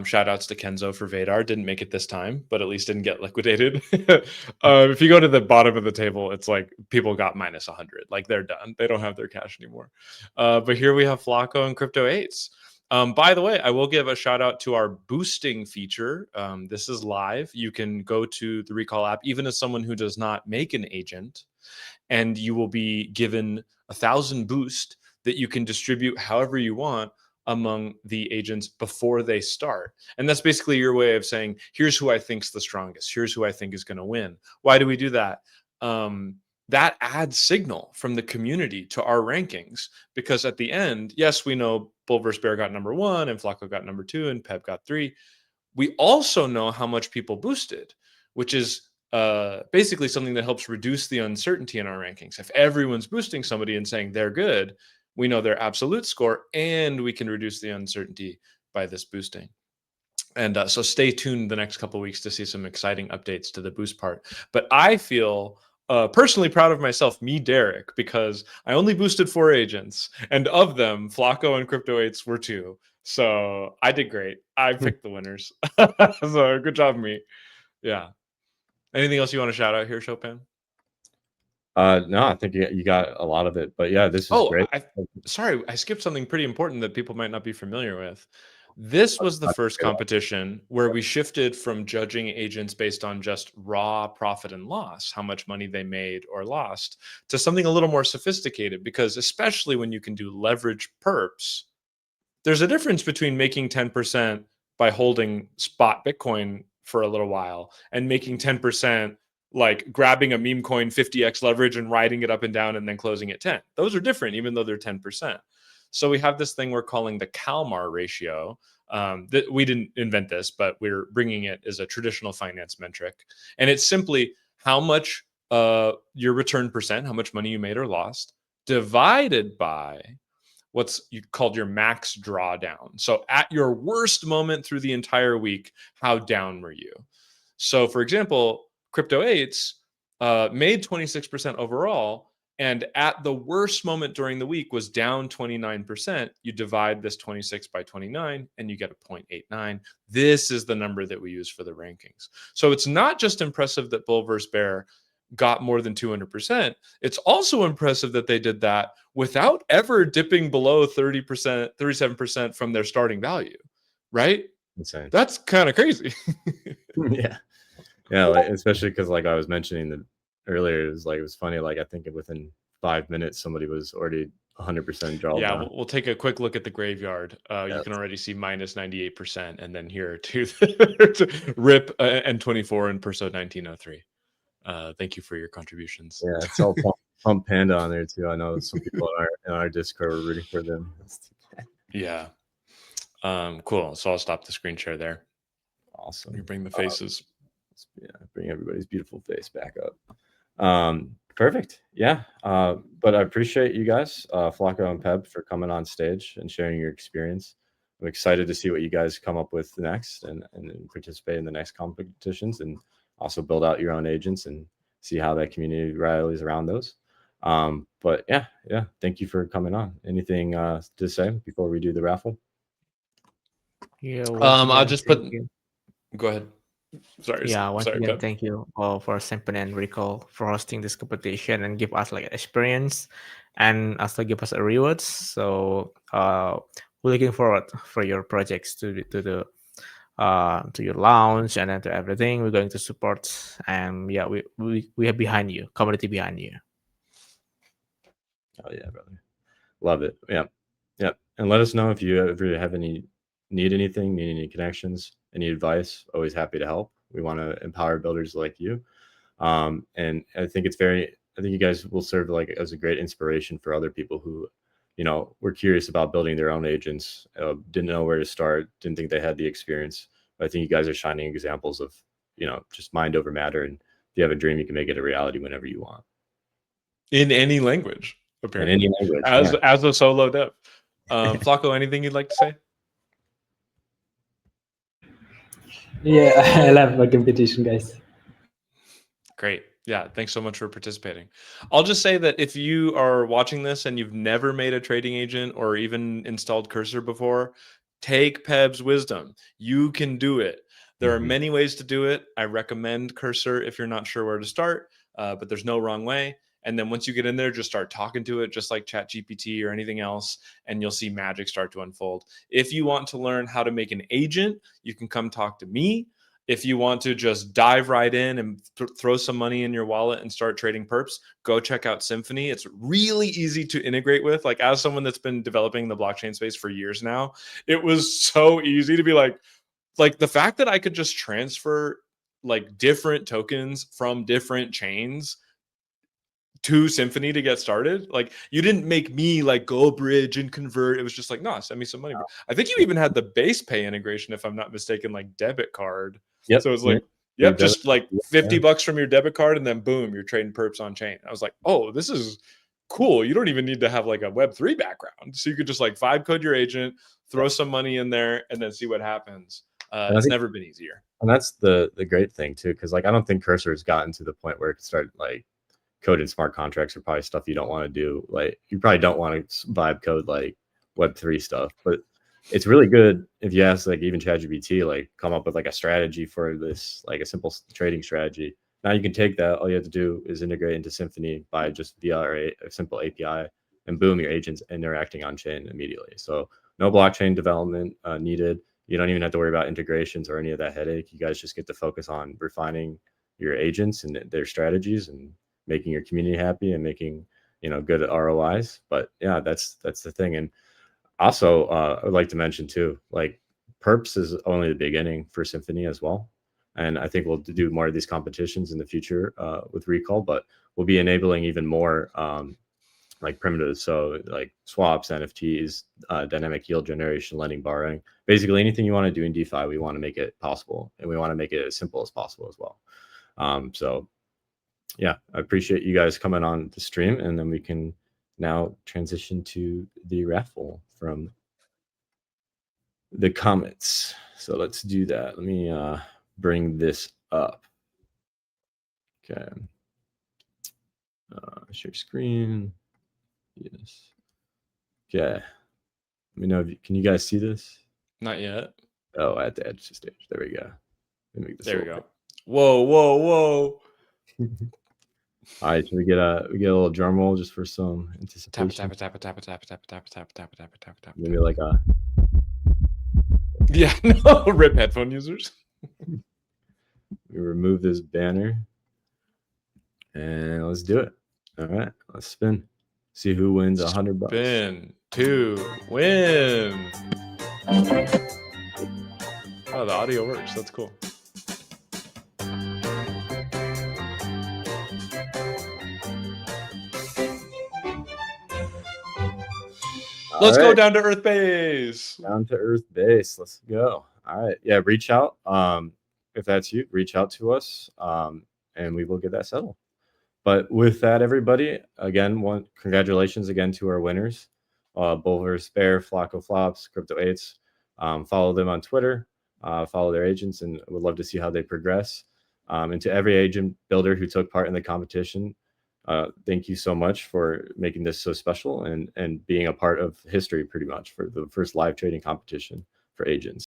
Shout outs to Kenzo for Vadar. Didn't make it this time, but at least didn't get liquidated. If you go to the bottom of the table, it's like people got minus 100. Like they're done. They don't have their cash anymore. But here we have Flacco and Crypto 8s. By the way, I will give a shout out to our boosting feature. This is live. You can go to the Recall app, even as someone who does not make an agent, and you will be given 1,000 boost that you can distribute however you want among the agents before they start. And that's basically your way of saying, here's who I think's the strongest. Here's who I think is going to win. Why do we do that? That adds signal from the community to our rankings, because at the end, yes, we know Bull vs. Bear got number 1 and Flacco got number 2 and Pep got 3. We also know how much people boosted, which is basically something that helps reduce the uncertainty in our rankings. If everyone's boosting somebody and saying they're good, we know their absolute score, and we can reduce the uncertainty by this boosting. And so stay tuned the next couple of weeks to see some exciting updates to the boost part. But I feel personally proud of myself, me, Derek, because I only boosted 4 agents, and of them, Flacco and Crypto 8s were 2. So I did great. I picked the winners. So good job, me. Yeah. Anything else you want to shout out here, Chopin? No, I think you got a lot of it, but yeah, this is great. Sorry, I skipped something pretty important that people might not be familiar with. This was the first competition where we shifted from judging agents based on just raw profit and loss, how much money they made or lost, to something a little more sophisticated, because especially when you can do leverage perps, there's a difference between making 10% by holding spot Bitcoin for a little while and making 10% like grabbing a meme coin 50x leverage and riding it up and down and then closing at 10. Those are different, even though they're 10%. So we have this thing we're calling the Kalmar ratio. That we didn't invent this, but we're bringing it as a traditional finance metric. And it's simply how much your return percent, how much money you made or lost, divided by what's called your max drawdown. So at your worst moment through the entire week, how down were you? So for example, Crypto 8s made 26% overall, and at the worst moment during the week was down 29%. You divide this 26 by 29 and you get a 0.89. This is the number that we use for the rankings. So it's not just impressive that Bull vs. Bear got more than 200%. It's also impressive that they did that without ever dipping below 30%, 37% from their starting value, right? Insane. That's kind of crazy. Yeah, like, especially because like I was mentioning earlier, it was funny. Like I think within 5 minutes, somebody was already 100% drawn. Yeah, we'll take a quick look at the graveyard. You can already see minus 98%, and then here to RIP and 24 and Perso 1903. Thank you for your contributions. Yeah, it's all Pump Panda on there too. I know some people in our Discord were rooting for them. Yeah. Cool. So I'll stop the screen share there. Awesome. You bring the faces. Bring everybody's beautiful face back up. Perfect. Yeah. But I appreciate you guys, Flacco and Peb, for coming on stage and sharing your experience. I'm excited to see what you guys come up with next and participate in the next competitions, and also build out your own agents and see how that community rallies around those. But yeah. Thank you for coming on. Anything to say before we do the raffle? Yeah. I'll just put. Go ahead. Sorry. Once again, thank you for Sempen and Recall for hosting this competition and give us like experience and also give us a rewards. So we're looking forward for your projects to your launch and then to everything. We're going to support, and yeah, we have behind you, community behind you. Oh yeah, brother, love it. Yeah, and let us know if you ever have need any connections, any advice. Always happy to help. We want to empower builders like you, and I think you guys will serve like as a great inspiration for other people who, were curious about building their own agents, didn't know where to start, didn't think they had the experience. But I think you guys are shining examples of, just mind over matter, and if you have a dream, you can make it a reality whenever you want. In any language, apparently. In any language, as a solo dev. Flacco, anything you'd like to say? Yeah, I love my competition, guys. Great. Yeah, thanks so much for participating. I'll just say that if you are watching this and you've never made a trading agent or even installed Cursor before, Take Peb's wisdom. You can do it. There are Mhm. many ways to do it. I recommend Cursor if you're not sure where to start, but there's no wrong way. And then once you get in there, just start talking to it, just like ChatGPT or anything else, and you'll see magic start to unfold. If you want to learn how to make an agent, you can come talk to me. If you want to just dive right in and throw some money in your wallet and start trading perps, go check out Symphony. It's really easy to integrate with. Like, as someone that's been developing the blockchain space for years now, it was so easy to be like the fact that I could just transfer like different tokens from different chains to Symphony to get started. Like, you didn't make me like go bridge and convert. It was just like, no, send me some money. Bro. I think you even had the base pay integration, if I'm not mistaken, like debit card. Yep. So it's like, Your yep, just like yeah. $50 from your debit card, and then boom, you're trading perps on chain. I was like, oh, this is cool. You don't even need to have like a Web3 background. So you could just like vibe code your agent, throw some money in there, and then see what happens. It's never been easier. And that's the great thing too, because like I don't think Cursor has gotten to the point where it could start like coding smart contracts are probably stuff you don't want to do. Like, you probably don't want to vibe code like Web3 stuff, but it's really good if you ask like even ChatGPT, like come up with like a strategy for this, like a simple trading strategy. Now you can take that. All you have to do is integrate into Symphony by just via a simple API, and boom, your agent's interacting on chain immediately. So no blockchain development needed. You don't even have to worry about integrations or any of that headache. You guys just get to focus on refining your agents and their strategies and making your community happy and making, you know, good ROIs. But yeah, that's the thing. And also I'd like to mention too, like perps is only the beginning for Symphony as well. And I think we'll do more of these competitions in the future with Recall, but we'll be enabling even more like primitives. So like swaps, NFTs, dynamic yield generation, lending, borrowing, basically anything you want to do in DeFi, we want to make it possible, and we want to make it as simple as possible as well. So yeah, I appreciate you guys coming on the stream, and then we can now transition to the raffle from the comments. So let's do that. Let me bring this up. Okay. Share screen. Yes. Okay. Let me know if can you guys see this? Not yet. Oh, at the edge of the stage. There we go. Let me make this there we go. Whoa, whoa, whoa. All right, should we get a little drum roll just for some anticipation? Tap it, tap it, tap it, tap it, tap it, tap it, tap it, tap it, tap it, tap it, tap it. Maybe like a yeah, no, rip headphone users. We remove this banner and let's do it. All right, let's spin. See who wins $100. Spin to win. Oh, the audio works. That's cool. Let's go down to Earth Base. Down to Earth Base. Let's go. All right. Yeah, reach out. If that's you, reach out to us, and we will get that settled. But with that, everybody, again, congratulations again to our winners, Bulver, Spare, Flacco Flops, Crypto 8s. Follow them on Twitter, follow their agents, and would love to see how they progress. And to every agent builder who took part in the competition, thank you so much for making this so special and being a part of history pretty much for the first live trading competition for agents.